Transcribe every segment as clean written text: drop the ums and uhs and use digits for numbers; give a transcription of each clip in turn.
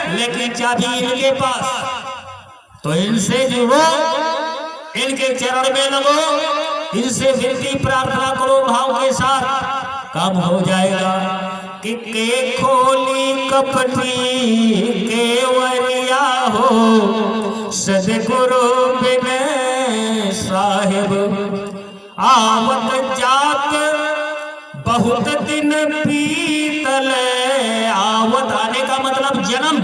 लेकिन चाबी इनके पास। तो इनसे जुड़ो, इनके चरण में लगो, इनसे विनती प्रार्थना करो भाव के साथ, काम हो जाएगा। कि के खोली कपटी केवरिया हो, सदगुरु बिन साहिब आवत जात बहुत दिन बीतल। आवत आने का मतलब जन्म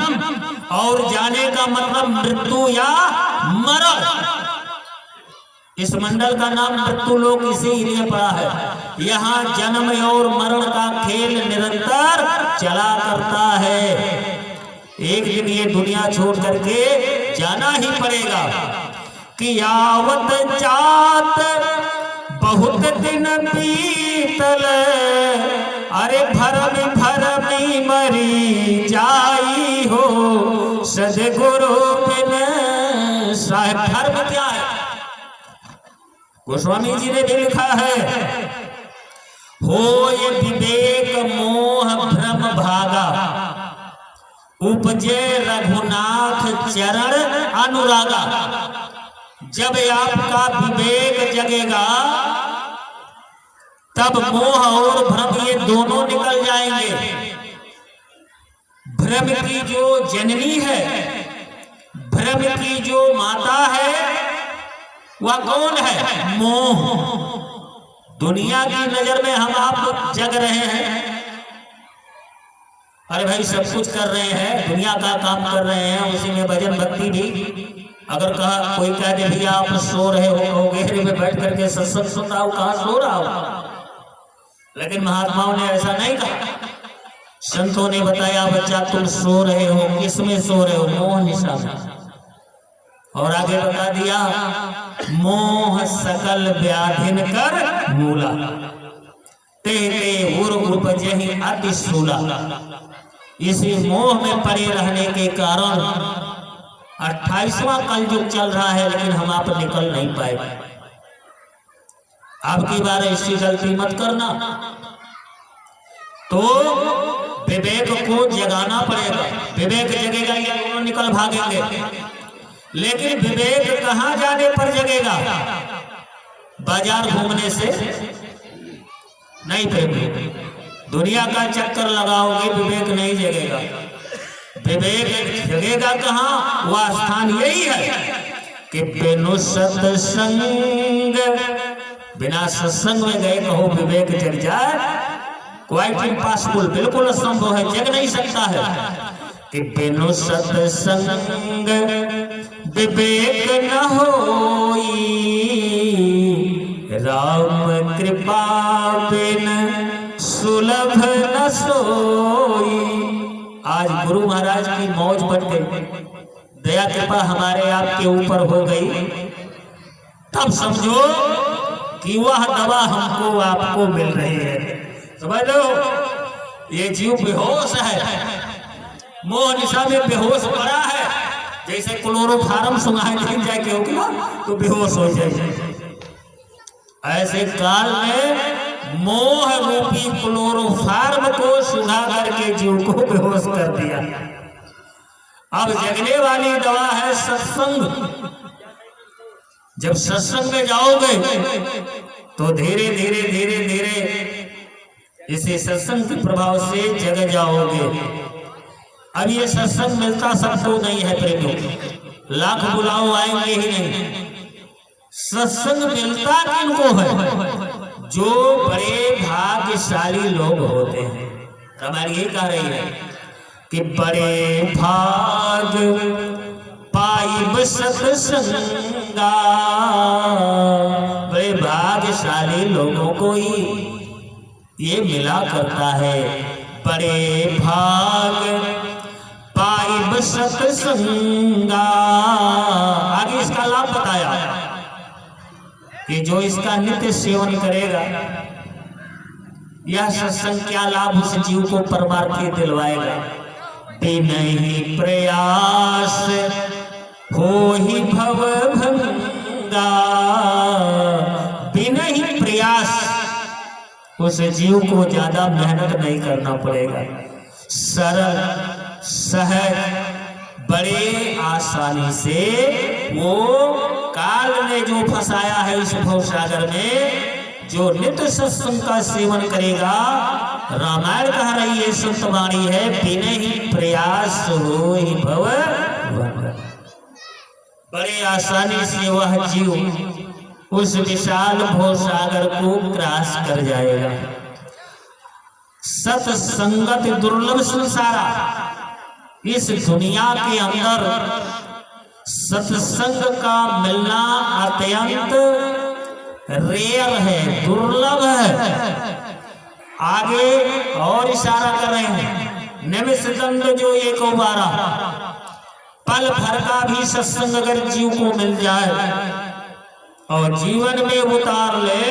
और जाने का मतलब मृत्यु या मरण। इस मंडल का नाम मृत्यु लोक इसीलिए पड़ा है। यहाँ जन्म और मरण का खेल निरंतर चला करता है। एक दिन ये दुनिया छोड़ करके जाना ही पड़ेगा। कि आवत जात बहुत दिन बीतल, अरे भरम भरमी मरी जाई हो, सदगुरु बिन साहिब। धर्म क्या है? गोस्वामी जी ने भी लिखा है, हो ये विवेक मोह भ्रम भागा, उपजे रघुनाथ चरण अनुरागा। जब आपका विवेक जगेगा तब मोह और भ्रम ये दोनों निकल जाएंगे। भ्रम की जो जननी है, भ्रम की जो माता है, वह कौन है? मोह। दुनिया की नजर में हम आप जग रहे हैं, अरे भाई सब कुछ कर रहे हैं, दुनिया का काम कर रहे हैं, उसी में भजन भक्ति भी। अगर कहा कोई कह दे भैया आप सो रहे हो, गहरे में बैठ करके सत्संग सुन रहा हूं, कहा सो रहा हूं। लेकिन महात्माओं ने ऐसा नहीं कहा। संतों ने बताया बच्चा तुम सो रहे हो, किसमें सो रहे हो? मोह निशा में। और आगे बता दिया, मोह सकल व्याधिन कर मूला, तेरे उर उपजहि अति सूला। इसी मोह में पड़े रहने के कारण 28वां कलयुग चल रहा है, लेकिन हम आप निकल नहीं पाए। आपकी बार ऐसी गलती मत करना। तो विवेक को जगाना पड़ेगा। विवेक जगेगा ये दोनों निकल भागेंगे। लेकिन विवेक कहां जाने पर जगेगा? बाजार घूमने से नहीं प्रेमी। दुनिया का चक्कर लगाओगे विवेक नहीं जगेगा। विवेक जगेगा कहां? वह स्थान यही है कि बिनु सत्संग, बिना सत्संग में गए कहो विवेक जग जाए, क्वाइट इम्पॉसिबल, बिल्कुल असंभव है, जग नहीं सकता है। कि बिनु सत्संग विवेक न होई, राम कृपा बिन सुलभ न सोई। आज गुरु महाराज की मौज बढ़ गई, दया कृपा हमारे आपके ऊपर हो गई, तब समझो कि वह दवा हमको आपको मिल रही है। समझ लो, ये जीव बेहोश है, मोह निशा में बेहोश पड़ा है। जैसे क्लोरोफार्म सुनाई नहीं जाए क्यों तो बेहोश हो जाए। ऐसे काल में मोह रूपी क्लोरोफार्म को सुना करके जीव को बेहोश कर दिया। अब जगने वाली दवा है सत्संग। जब सत्संग में जाओगे तो धीरे धीरे धीरे धीरे इसी सत्संग के प्रभाव से जग जाओगे। अब ये सत्संग मिलता सबको नहीं है प्रेमियों, लाख बुलाओ आएंगे ही नहीं। सत्संग मिलता किनको है? जो बड़े भाग्यशाली लोग होते हैं। हमारी यही कह रही है कि बड़े भाग पाइब सत्संगा, बड़े भाग्यशाली लोगों को ही ये मिला करता है। बड़े भाग पाइब सत्संगा। आगे इसका लाभ बताया कि जो इसका नित्य सेवन करेगा, यह सत्संग क्या लाभ उस जीव को परमार्थी दिलवाएगा। बिनहि प्रयास हो ही भव भंगा। बिनहि प्रयास, उस जीव को ज्यादा मेहनत नहीं करना पड़ेगा। सरल सहज बड़े आसानी से वो काल ने जो फंसाया है इस भव सागर में, जो नित्य सत्संग का सेवन करेगा, रामायण कह रही है संतवाणी है, बिना ही प्रयास हो ही भव, बड़े आसानी से वह जीव उस विशाल भव सागर को क्रॉस कर जाएगा। सत्संगत दुर्लभ संसारा, इस दुनिया के अंदर सत्संग का मिलना अत्यंत रेयर है, दुर्लभ है। आगे और इशारा कर रहे हैं, निमिष दंड जो 112, पल भर का भी सत्संग अगर जीव को मिल जाए और जीवन में उतार ले,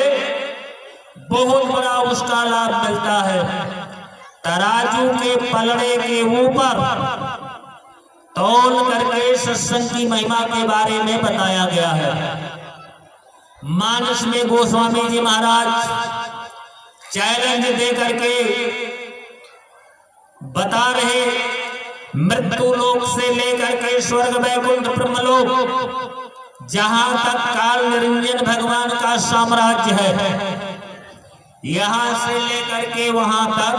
बहुत बड़ा उसका लाभ मिलता है। तराजू के पलड़े के ऊपर तौल करके सत्संग की महिमा के बारे में बताया गया है। मानस में गोस्वामी जी महाराज चैलेंज दे करके बता रहे, मृत्यु लोक से लेकर के स्वर्ग वैकुंठ ब्रह्मलोक, जहां तक काल निरंजन भगवान का साम्राज्य है, यहां से लेकर के वहां तक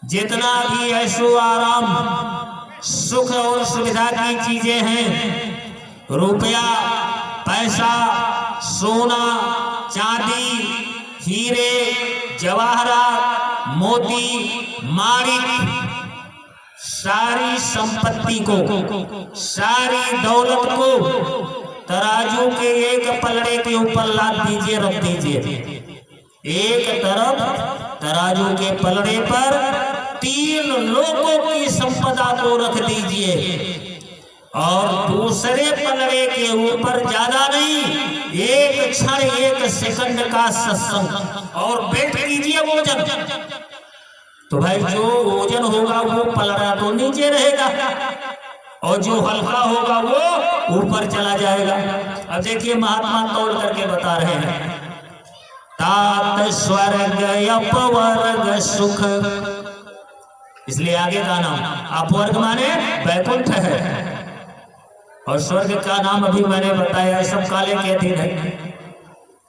जितना भी ऐशो आराम, सुख और सुविधा की चीजें हैं, रुपया, पैसा, सोना, चांदी, हीरे, जवाहरात, मोती, माणिक, सारी संपत्ति को, सारी दौलत को तराजू के एक पलड़े के ऊपर लाद दीजिए, रख दीजिए। एक तरफ तराजू के पलड़े पर 3 लोगों की संपदा को रख दीजिए और दूसरे पलड़े के ऊपर ज्यादा नहीं, एक क्षण, एक सेकंड का सत्संग और बैठ कीजिए वोजन। तो भाई जो वजन होगा वो पलड़ा तो नीचे रहेगा और जो हल्का होगा वो ऊपर चला जाएगा। अब देखिए महात्मा तौल करके बता रहे हैं, तात स्वर्ग अपवर्ग सुख, इसलिए आगे का नाम अपवर्ग माने वैकुंठ है और स्वर्ग का नाम अभी मैंने बताया, सब काले के अधीन है।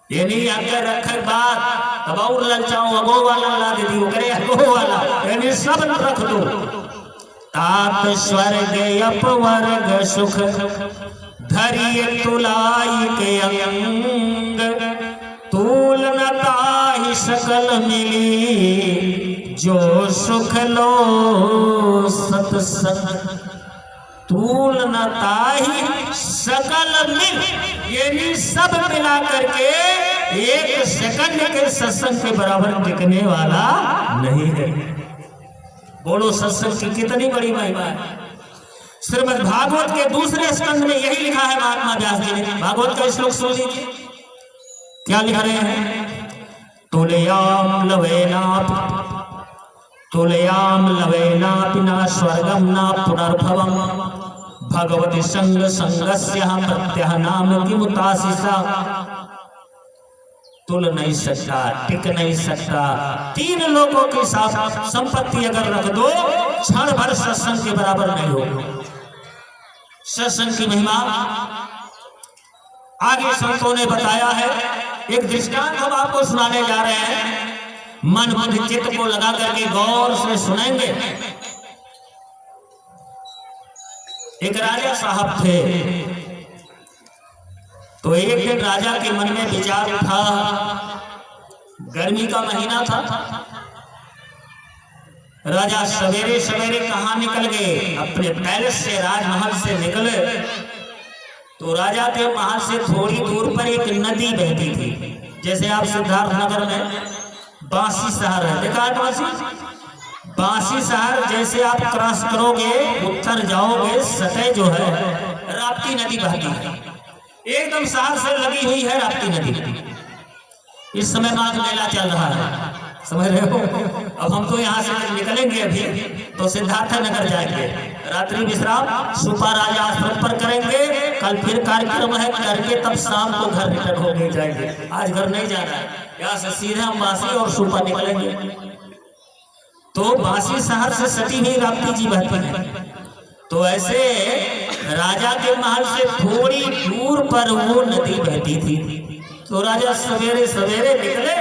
ये नहीं आगे रखे बात तब और ललचाओ, अगो वाला ला दे दियो करे, अगो वाला यानी सब रख दो। तात स्वर्ग अपवर्ग सुख, धरिय तुलाई के अंग, तूल न ताहि सकल मिली, जो सुख लो सत्संग, तूल न ताहि सकल मिल, यानी सब मिला करके एक सेकंड के सत्संग के बराबर टिकने वाला नहीं है। बोलो सत्संग की कितनी बड़ी महिमा है। श्रीमद् भागवत के दूसरे स्कंद में यही लिखा है महात्मा व्यास जी ने। भागवत का श्लोक सुन लीजिए, क्या लिख रहे हैं, तुलयाम लवेनापि न स्वर्गम न पुनर्भवम, भगवती संग संगस्य प्रत्यह नाम किमुतासिसा। तुल नहीं सकता, टिक नहीं सकता, 3 लोगों के साथ संपत्ति अगर रख दो, क्षण भर सत्संग के बराबर नहीं हो। सत्संग की महिमा आगे संतों ने बताया है। एक दृष्टांत हम आपको सुनाने जा रहे हैं, मन बुद्धि चित्त को लगा करके गौर से सुनेंगे। एक राजा साहब थे, तो एक दिन राजा के मन में विचार उठा, गर्मी का महीना था, राजा सवेरे सवेरे कहाँ निकल गए, अपने पैलेस से, राजमहल से निकले तो राजा के महल से थोड़ी दूर पर एक नदी बहती थी। जैसे आप सिद्धार्थ नगर में बांसी शहर है, देखा है बांसी शहर, जैसे आप क्रॉस करोगे, उत्तर जाओगे, सतह जो है राप्ती नदी बहती है, एकदम शहर से लगी हुई है राप्ती नदी। इस समय माघ मेला चल रहा है, समझ रहे हो। अब हम तो यहाँ से निकलेंगे अभी तो सिद्धार्थ नगर जाएंगे, रात्रि विश्राम सुपा राजा आश्रम पर करेंगे, कल फिर कार्यक्रम है करके तब शाम को घर रिटर्न होके जाएंगे। आज घर नहीं जाना है, यहाँ से सीधे हम बांसी और सुपा निकलेंगे। तो बांसी शहर से सटी हुई राप्ती जी बहती है। तो ऐसे राजा के महल से थोड़ी दूर पर वो नदी बहती थी। तो राजा सवेरे सवेरे निकले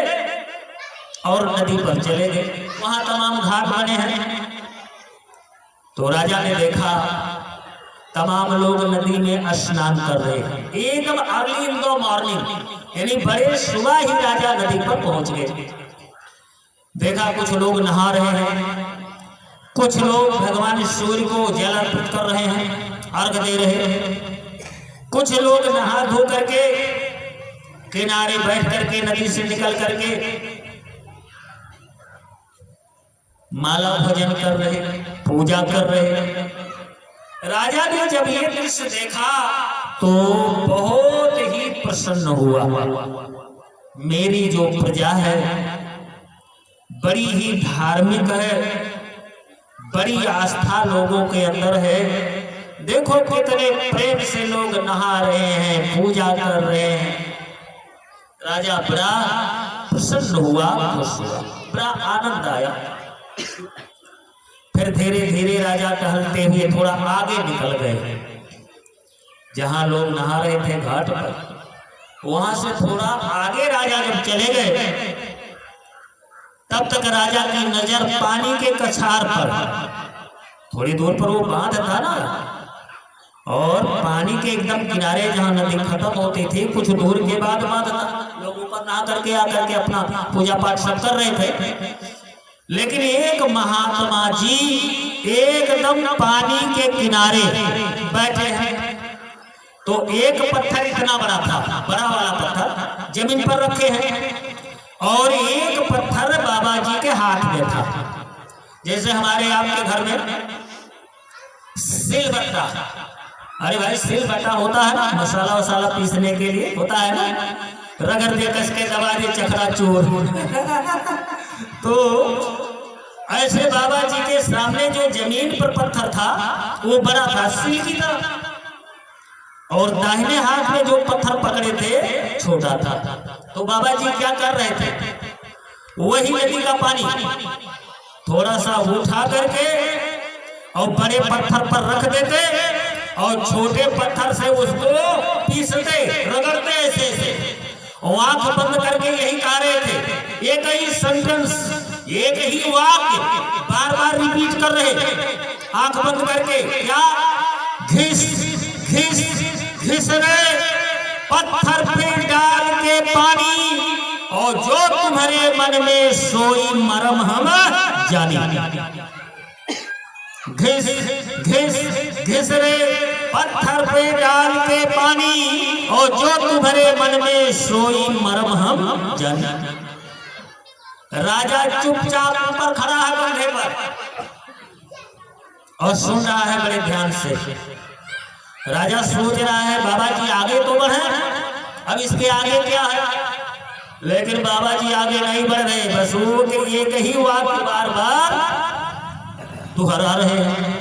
और नदी पर चले गए। वहां तमाम घाट बने हैं। तो राजा ने देखा तमाम लोग नदी में स्नान कर रहे हैं। एकदम अर्ली इन द मॉर्निंग, यानी बड़े सुबह ही राजा नदी पर पहुंच गए। देखा कुछ लोग नहा रहे हैं, कुछ लोग भगवान सूर्य को जल अर्पित कर रहे हैं, अर्घ दे रहे हैं। कुछ लोग नहा धो करके किनारे बैठ करके नदी से निकल करके माला भजन कर रहे, पूजा कर रहे। राजा ने जब ये दृश्य देखा तो बहुत ही प्रसन्न हुआ। मेरी जो प्रजा है बड़ी ही धार्मिक है, बड़ी आस्था लोगों के अंदर है। देखो कितने प्रेम से लोग नहा रहे हैं, पूजा कर रहे हैं। राजा बड़ा प्रसन्न हुआ, खुश हुआ, बड़ा आनंद आया। फिर धीरे धीरे राजा टहलते हुए थोड़ा आगे निकल गए। जहां लोग नहा रहे थे घाट पर, वहां से थोड़ा आगे राजा जब चले गए तब तक राजा की नजर पानी के कछार पर, थोड़ी दूर पर वो बांध था ना, और पानी के एकदम किनारे जहां नदी खत्म होती थी कुछ दूर के बाद बांध था। लोग ऊपर नहा करके आकर के अपना पूजा पाठ सब कर रहे थे। लेकिन एक महात्मा जी एकदम पानी के किनारे बैठे हैं। तो एक पत्थर इतना बड़ा था, बड़ा वाला पत्थर जमीन पर रखे हैं, और एक पत्थर बाबा जी के हाथ में था। जैसे हमारे आपके घर में सिलबट्टा, अरे भाई सिलबट्टा होता है ना, मसाला वसाला पीसने के लिए होता है ना, रगड़ दे कस के दबा दे चखरा चोर। तो ऐसे बाबा जी के सामने जो जमीन पर पत्थर था वो बड़ा था, सिल की था, और दाहिने हाथ में जो पत्थर पकड़े थे छोटा था। तो बाबा जी क्या कर रहे थे, वही नदी का पानी थोड़ा सा उठा करके और बड़े पत्थर पर रख देते और छोटे पत्थर से उसको पीसते, रगड़ते ऐसे ऐसे। आंख बंद करके यही कह रहे थे, एक ही सेंटेंस, एक ही वाक्य बार बार रिपीट कर रहे, आंख बंद करके। क्या? घिस घिस घिस रे पत्थर पे डाल के पानी, और जो तुम्हारे मन में सोई मरम हम जानी। घिस घिस घिस रे पत्थर पे डाल के पानी, और जो तुम्हारे मन में सोई मरम हम जानी। राजा चुपचाप ऊपर खड़ा है कंधे पर और सुन रहा है बड़े ध्यान से। राजा सोच रहा है बाबा जी आगे तो बढ़े, अब इसके आगे क्या है। लेकिन बाबा जी आगे नहीं बढ़ रहे, बस वो एक ही वाक्य बार बार दोहरा रहे हैं।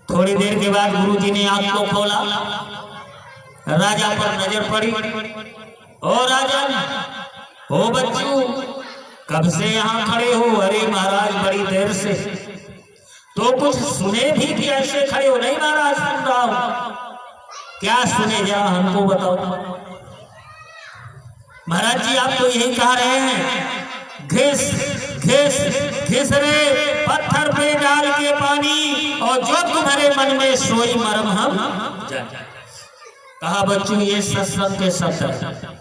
थोड़ी देर के बाद गुरु जी ने आंख को खोला, राजा पर नजर पड़ी। ओ राजन, ओ बच्चू, कब से यहाँ खड़े हो? अरे महाराज बड़ी देर से। तो कुछ सुने भी कि ऐसे खड़े हो? नहीं महाराज सुन रहा हूं। क्या सुने, जरा हमको बताओ। महाराज जी आप तो यही कह रहे हैं, घिस घिस घिस रे पत्थर पे डाल के पानी, और जो तुम्हारे मन में सोई मरम हम जाने। कहा बच्चों ये सत्संग के शब्द,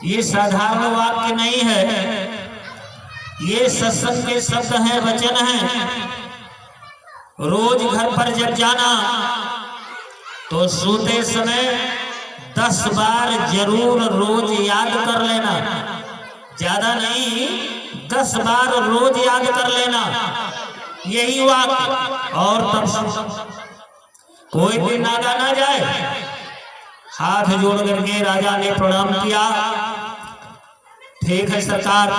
ये साधारण वाक्य नहीं है, ये सत्संग के शब्द हैं, वचन हैं। रोज घर पर जब जाना तो सोते समय 10 बार जरूर रोज याद कर लेना, ज्यादा नहीं, 10 बार रोज याद कर लेना यही वाक्य। और तब कोई दिन नागा ना जाए। हाथ जोड़ करके राजा ने प्रणाम किया। ठीक है सरकार,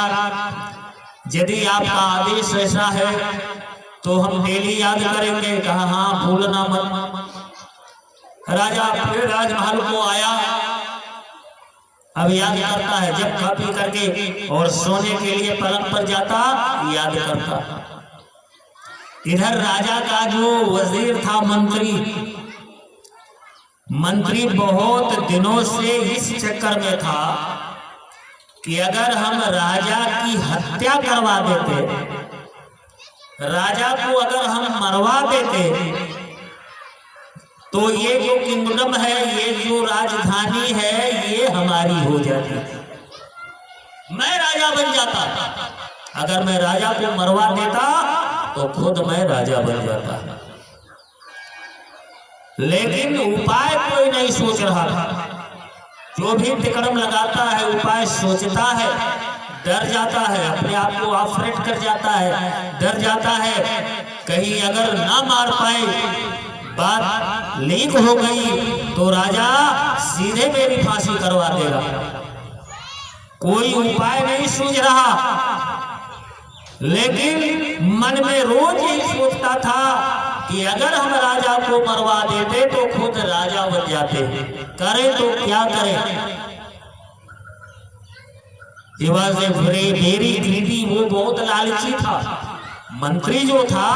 यदि आपका आदेश ऐसा है तो हम डेली याद करेंगे। कहा हाँ भूलना मत। राजा फिर राजमहल को आया। अब याद करता है, जब खा पी करके और सोने के लिए पलंग पर जाता याद करता। इधर राजा का जो वजीर था, मंत्री बहुत दिनों से इस चक्कर में था कि अगर हम राजा की हत्या करवा देते, राजा को अगर हम मरवा देते, तो ये जो किंगडम है, ये जो राजधानी है, ये हमारी हो जाती, मैं राजा बन जाता। अगर मैं राजा को मरवा देता तो खुद मैं राजा बन जाता। लेकिन उपाय कोई नहीं सोच रहा था। जो भी तिकड़म लगाता है, उपाय सोचता है, डर जाता है, अपने आप को ऑफरेट कर जाता है, डर जाता है कहीं अगर ना मार पाए, बात लीक हो गई तो राजा सीधे मेरी फांसी करवा देगा। कोई उपाय नहीं सूझ रहा, लेकिन मन में रोज यही सोचता था कि अगर हम राजा को मरवा देते तो खुद राजा बन जाते, करें तो क्या करें। वेरी ग्रीडी, वो बहुत लालची था। मंत्री जो था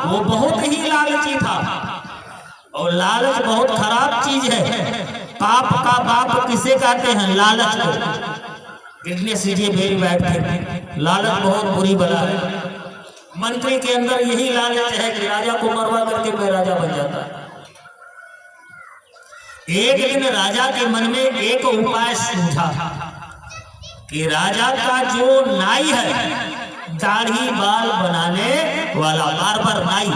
वो बहुत ही लालची था, और लालच बहुत खराब चीज है। पाप का बाप किसे कहते हैं? लालच को। वेरी बैड है, लालच बहुत बुरी बला है। मंत्री के अंदर यही लालच है कि राजा को मरवा करके मैं राजा बन जाता। एक दिन राजा के मन में एक उपाय सूझा कि राजा का जो नाई है, दाढ़ी बाल बनाने वाला बार्बर नाई,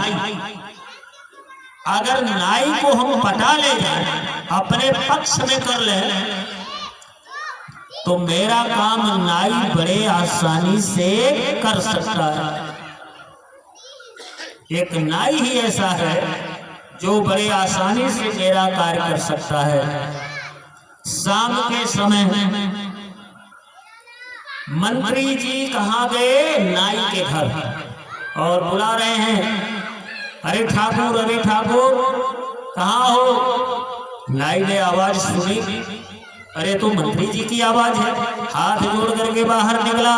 अगर नाई को हम पटा ले जाए, अपने पक्ष में कर ले, तो मेरा काम नाई बड़े आसानी से कर सकता है। एक नाई ही ऐसा है जो बड़े आसानी से मेरा कार्य कर सकता है। शाम के समय मंत्री जी कहाँ गए? नाई के घर, और बुला रहे हैं, अरे ठाकुर, अरे ठाकुर, कहाँ हो? नाई ने आवाज सुनी, अरे तो मंत्री जी की आवाज है। हाथ जोड़ करके बाहर निकला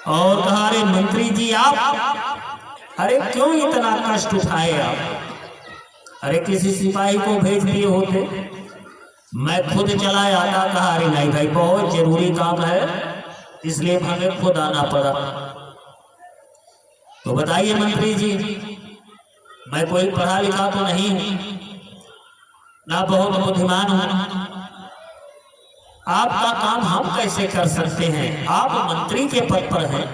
और कहा, अरे मंत्री जी आप, अरे क्यों इतना कष्ट उठाए आप? अरे किसी सिपाही को भेज दिए होते, मैं खुद चला आता। कहा, अरे नहीं भाई, बहुत जरूरी काम है, इसलिए हमें खुद आना पड़ा। तो बताइए मंत्री जी, मैं कोई पढ़ा लिखा तो नहीं हूं, ना बहुत बुद्धिमान हूं, आपका काम हम कैसे कर सकते हैं? आप मंत्री के पद पर हैं,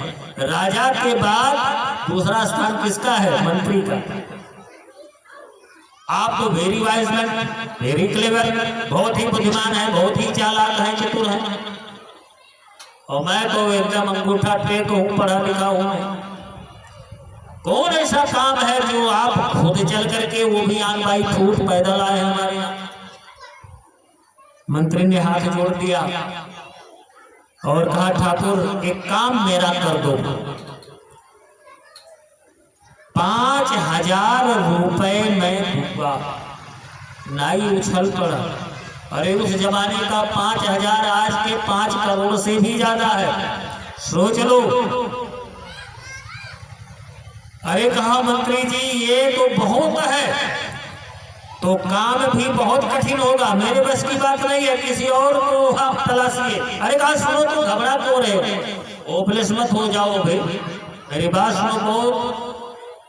राजा के बाद दूसरा स्थान किसका है? मंत्री का। आप तो very wise man, very clever, बहुत ही बुद्धिमान है, बहुत ही चालाक है, चतुर है, और मैं तो एकदम अंगूठा टेक हूँ, पढ़ा लिखा हूँ। कौन ऐसा काम है जो आप खुद चल करके, वो भी आन बाई फूट पैदल आए हमारे यहाँ? मंत्री ने हाथ जोड़ दिया और कहा, ठाकुर एक काम मेरा कर दो, 5000 रुपए मैं दूंगा। नाई उछल पड़ा, अरे उस जमाने का 5000 आज के 5 करोड़ से भी ज्यादा है, सोच लो। अरे कहा, मंत्री जी ये तो बहुत है, तो काम भी बहुत कठिन होगा, मेरे बस की बात नहीं है, किसी और को आप तलाशिए। अरे कहा, सुनो, तो घबरा क्यों रहे, ओपलेस मत हो जाओगे, मेरी बात सुनो, बहुत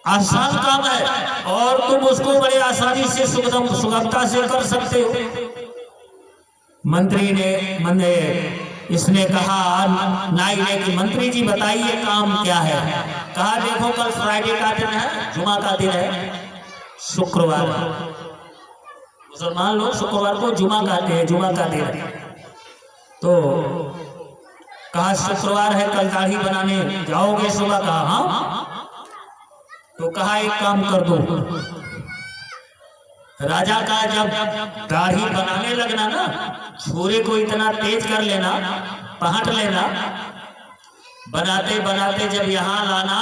आसान काम है और तुम उसको बड़े आसानी से सुगमता से कर सकते हो। मंत्री ने इसने कहा, नाई ने, कि मंत्री जी बताइए काम क्या है? कहा, देखो कल फ्राइडे का दिन है, जुमा का दिन है, शुक्रवार, मुसलमान लोग शुक्रवार को जुमा कहते हैं, जुमा का दिन है। तो कहा, शुक्रवार है, कल दाढ़ी बनाने जाओगे सुबह? कहा, हाँ। तो कहा, एक काम कर दो, राजा का जब दाढ़ी बनाने लगना ना, छुरे को इतना तेज कर लेना, पहट लेना, बनाते बनाते जब यहाँ लाना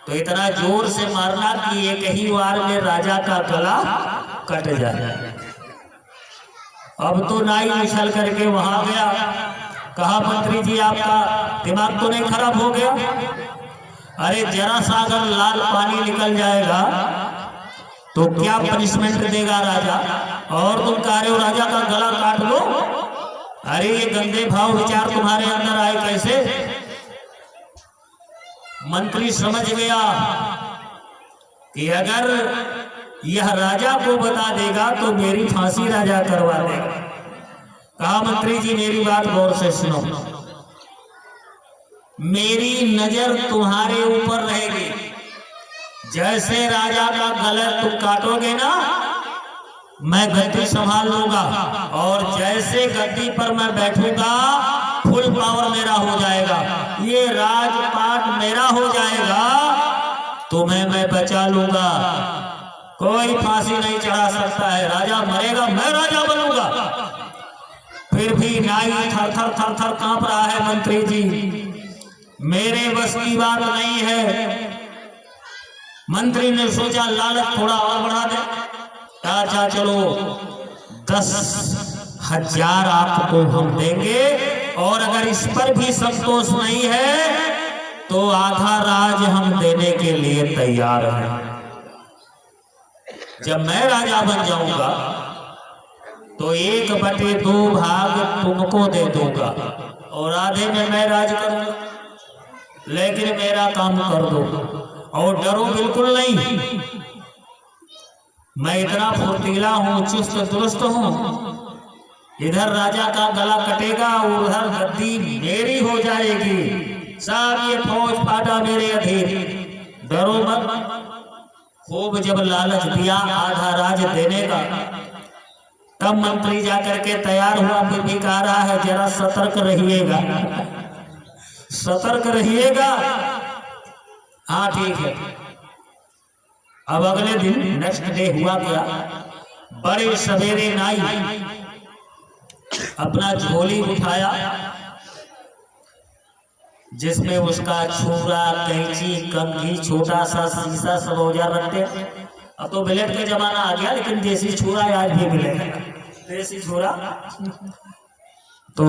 तो इतना जोर से मारना कि एक ही वार में राजा का गला कट जाए। अब तो नाई उछल करके वहां गया, कहा मंत्री जी आपका दिमाग तो नहीं खराब हो गया? अरे जरा सा अगर लाल पानी निकल जाएगा तो क्या पनिशमेंट देगा राजा, और तुम कह रहे हो राजा का गला काट दो? अरे ये गंदे भाव विचार तुम्हारे अंदर आए कैसे? मंत्री समझ गया कि अगर यह राजा को बता देगा तो मेरी फांसी राजा करवा देगा। कहा मंत्री जी मेरी बात गौर से सुनो, मेरी नजर तुम्हारे ऊपर रहेगी, जैसे राजा का गला तुम काटोगे ना मैं गद्दी संभाल लूंगा, और जैसे गद्दी पर मैं बैठूंगा फुल पावर मेरा हो जाएगा, ये राजपाट मेरा हो जाएगा, तुम्हें मैं बचा लूंगा, कोई फांसी नहीं चढ़ा सकता है, राजा मरेगा मैं राजा बनूंगा। फिर भी नाई थर थर थर थर कांप रहा है, मंत्री जी मेरे बस की बात नहीं है। मंत्री ने सोचा लालच थोड़ा और बढ़ा दे, अच्छा चलो 10,000 आपको हम देंगे, और अगर इस पर भी संतोष नहीं है तो आधा राज हम देने के लिए तैयार हैं। जब मैं राजा बन जाऊंगा तो 1/2 भाग तुमको दे दूंगा और आधे में मैं राज करूंगा, लेकिन मेरा काम कर दो और डरो बिल्कुल नहीं, मैं इतना फुर्तीला हूं, चुस्त दुरुस्त हूं, इधर राजा का गला कटेगा उधर गद्दी मेरी हो जाएगी, सब ये फौज फाटा मेरे अधीन, डरो मत। खूब जब लालच दिया आधा राज देने का, तब मंत्री जाकर के तैयार हुआ, फिर भी कह रहा है जरा सतर्क रहिएगा, सतर्क रहिएगा। हाँ ठीक है। अब अगले दिन नेक्स्ट डे हुआ क्या, बड़े सवेरे नाई अपना झोली उठाया जिसमें उसका छुरा, कैंची, कंघी, छोटा सा शीशा सब औजार रखते हैं। अब तो ब्लेड का जमाना आ गया, लेकिन देसी छुरा आज भी मिलेगा, देसी छुरा। तो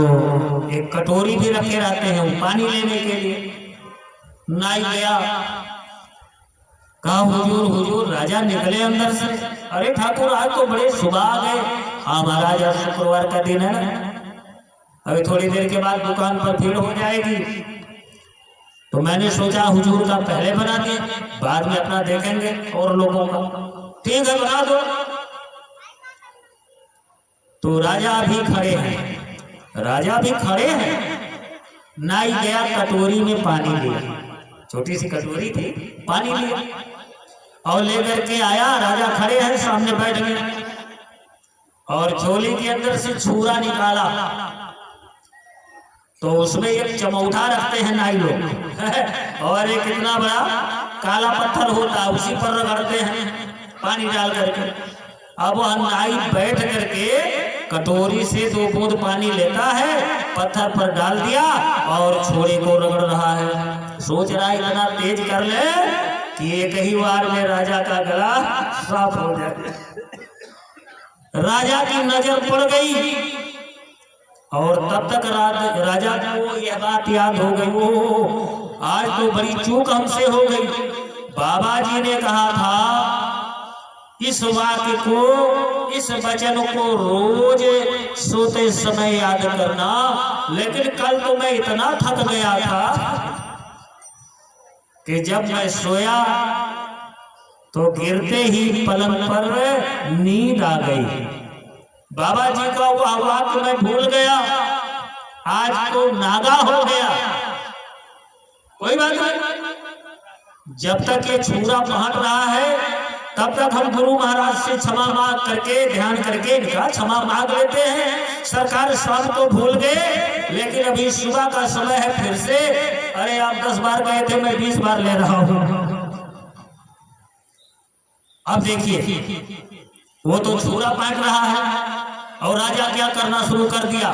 एक कटोरी भी रखे रहते हैं पानी लेने के लिए। नाई गया, कहा हुजूर हुजूर राजा निकले अंदर से। अरे ठाकुर आज तो बड़े सुबह आ गए। हाँ महाराज आज शुक्रवार का दिन है ना, अभी थोड़ी देर के बाद दुकान पर भीड़ हो जाएगी, तो मैंने सोचा हुजूर का पहले बना दिए, बाद में अपना देखेंगे और लोगों का। ठीक है बना दो। तो राजा भी खड़े हैं, राजा भी खड़े हैं। नाई गया कटोरी में पानी लिया, छोटी सी कटोरी थी, पानी लिया और लेकर के आया। राजा खड़े हैं, सामने बैठ गए और झोली के अंदर से छुरा निकाला, तो उसमें एक चमौठा रखते हैं नाई लोग और एक इतना बड़ा काला पत्थर होता है, उसी पर रगड़ते हैं पानी डाल करके। अब वह नाई बैठ करके कटोरी से 2 बूंद पानी लेता है, पत्थर पर डाल दिया और छोरे को रगड़ रहा है। सोच रहा है इतना तेज कर ले कि एक ही बार में राजा का गला साफ हो जाए। राजा की नजर पड़ गई और तब तक राजा को यह बात याद हो गई, वो आज तो बड़ी चूक हमसे हो गई। बाबा जी ने कहा था इस वाक्य को, इस वचन को रोज सोते समय याद करना, लेकिन कल तो मैं इतना थक गया था कि जब मैं सोया तो गिरते ही पलंग पर नींद आ गई। बाबा जी का वह वाक्य मैं भूल गया, आज तो नागा हो गया। कोई बात नहीं, जब तक ये छुरा पहट रहा है तब तक हम गुरु महाराज से क्षमा मांग करके, ध्यान करके इनका क्षमा मांग लेते हैं। सरकार शाम को भूल गए, लेकिन अभी सुबह का समय है फिर से। अरे आप 10 बार गए थे, मैं 20 बार ले रहा हूं। अब देखिए वो तो छुरा पाट रहा है और राजा क्या करना शुरू कर दिया,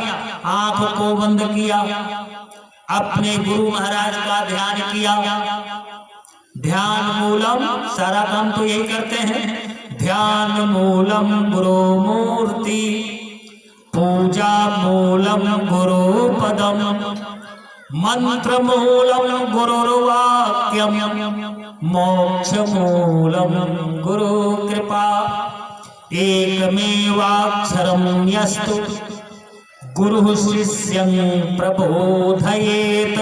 आंखों को बंद किया, अपने गुरु महाराज का ध्यान किया। ध्यान मूलम, सारा काम तो यही करते हैं, ध्यान मूलम गुरु मूर्ति पूजा मूलम गुरु पदम, मंत्र मूलम गुरुर्वाक्यम, मोक्ष मूलम गुरु कृपा। एकमेवाक्षरम यस्तु गुरु शिष्यं प्रबोधयेत,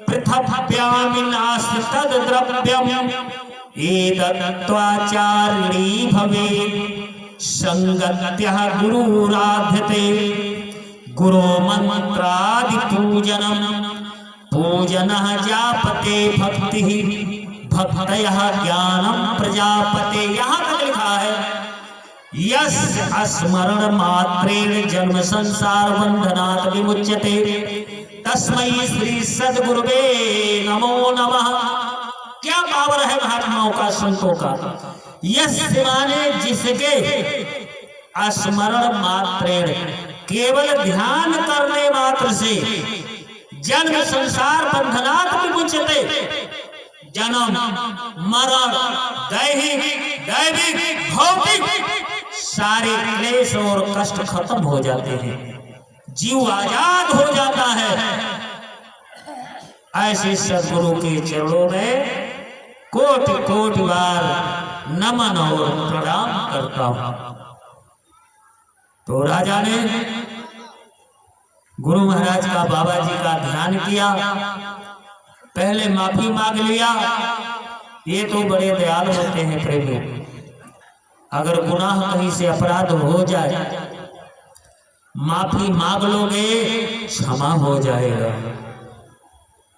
पृथक्व्यापि नास्ति तद् द्रव्यम्, एतत्त्वाचारिणी भवेत्। संगत्याः गुरुराध्यते, गुरो मंत्रादि पूजनम्, पूजनः जापते भक्तिः, भक्तयः ज्ञानं प्रजापते। यहाँ तक लिखा है यस्य स्मरण मात्रेण जन्म संसार बंधनात् विमुच्यते, तस्मै श्री सद्गुरुवे नमो नमः। क्या पावर है महात्माओं का, संतों का। यस्य माने जिसके, स्मरण मात्रेण केवल ध्यान करने मात्र से, जन्म संसार बंधनात् विमुच्यते, जन्म मरण दैहिक दैविक भौतिक सारे क्लेश और कष्ट खत्म हो जाते हैं, जीव आजाद हो जाता है। ऐसे सद्गुरु के चरणों में कोटि कोटि बार नमन और प्रणाम करता हूं। तो राजा ने गुरु महाराज का, बाबा जी का ध्यान किया, पहले माफी मांग लिया। ये तो बड़े दयालु होते हैं प्रेमी। अगर गुनाह कहीं से अपराध हो जाए, माफी मांग लोगे क्षमा हो जाएगा।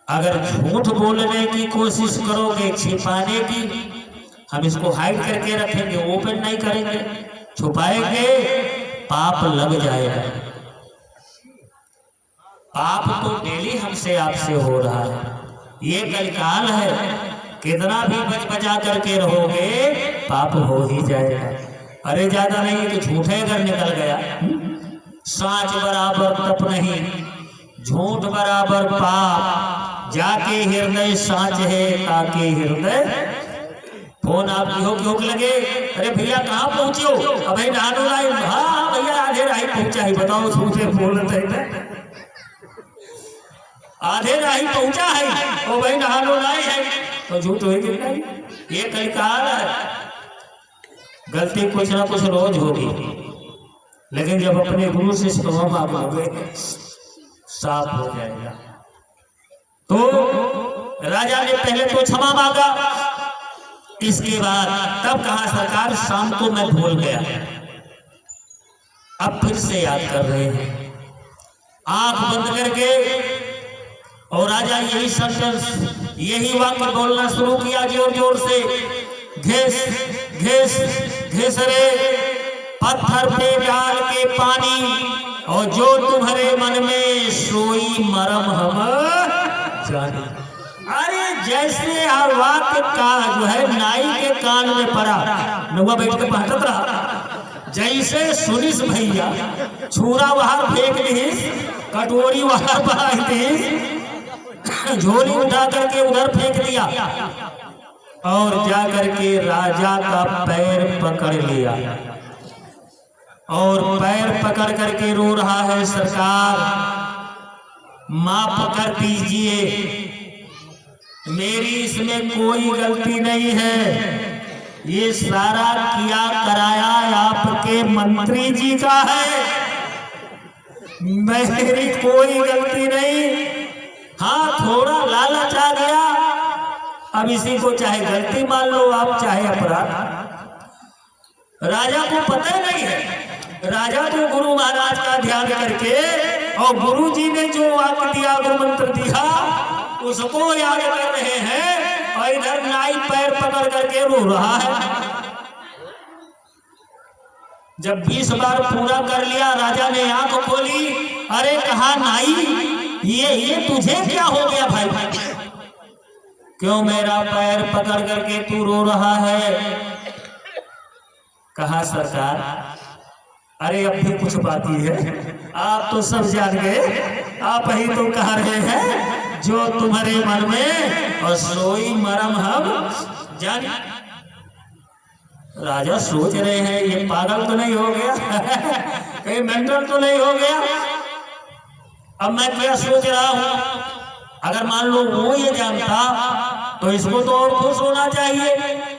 अगर झूठ बोलने की कोशिश करोगे, छिपाने की, हम इसको हाइड करके रखेंगे, ओपन नहीं करेंगे, छुपाएंगे, पाप लग जाएगा। पाप तो डेली हमसे आपसे हो रहा है, ये कलिकाल है। कितना भी बच बचा करके रहोगे, पाप हो ही जाएगा। अरे ज्यादा नहीं तो झूठे अगर निकल गया, साँच बराबर तप नहीं, झूठ बराबर पाप, जाके हृदय साँच है ताके हृदय। फोन आप क्यों लगे, अरे भैया कहाँ पहुंचे हो, अभी नहानो लाए। हाँ भैया आधे राही पहुंचा ही, बताओ झूठे बोल रहे, आधे राही पहुंचा है, ओ भाई नहानो लाए है, तो झूठ होगी नहीं। ये कलिकाल है, गलती कुछ ना कुछ रोज होगी, लेकिन जब अपने गुरु से क्षमा मांगोगे साफ हो जाएगा। तो राजा ने पहले तो क्षमा मांगा, इसके बाद तब कहा सरकार शाम को मैं भूल गया, अब फिर से याद कर रहे हैं। आंख बंद करके और राजा यही सेंटेंस, यही वाक्य बोलना शुरू किया जोर जोर से, घिस घिस घिस रे पत्थर पे डाल के पानी, और जो तुम्हारे मन में सोई मरम हम जाने। अरे जैसे वाक्य का जो है नाई के कान में पड़ा, नुआ बैठ के पढ़त रहा, जैसे सुनिस भैया छुरा बाहर फेंक दीस, कटोरी बाहर बढ़ाई दीस, झोली उठा करके उधर फेंक दिया और जाकर के राजा का पैर पकड़ लिया और पैर पकड़ करके रो रहा है, सरकार माफ कर दीजिए, मेरी इसमें कोई गलती नहीं है, ये सारा किया कराया आपके मंत्री जी का है, मेरी कोई गलती नहीं। हाँ थोड़ा लालच आ गया, अब इसी को चाहे गलती मान लो आप, चाहे अपराध। राजा को पता नहीं है, राजा तो गुरु महाराज का ध्यान करके और गुरु जी ने जो वाक्य दिया, वो मंत्र दिया, उसको याद कर रहे हैं, और इधर नाई पैर पकड़ करके रो रहा है। जब 20 बार पूरा कर लिया, राजा ने आंख खोली, अरे कहा नाई ये तुझे क्या हो गया भाई, क्यों मेरा पैर पकड़ करके तू रो रहा है? कहा सरकार अरे अब भी कुछ बाकी है, आप तो सब जान गए, आप ही तो कह रहे हैं जो तुम्हारे मन में और सोई मरम हम जान। राजा सोच रहे हैं ये पागल तो नहीं हो गया कहीं मेंटल तो नहीं हो गया। अब मैं क्या सोच रहा हूं, अगर मान लो वो ये जानता तो इसको तो और खुश होना चाहिए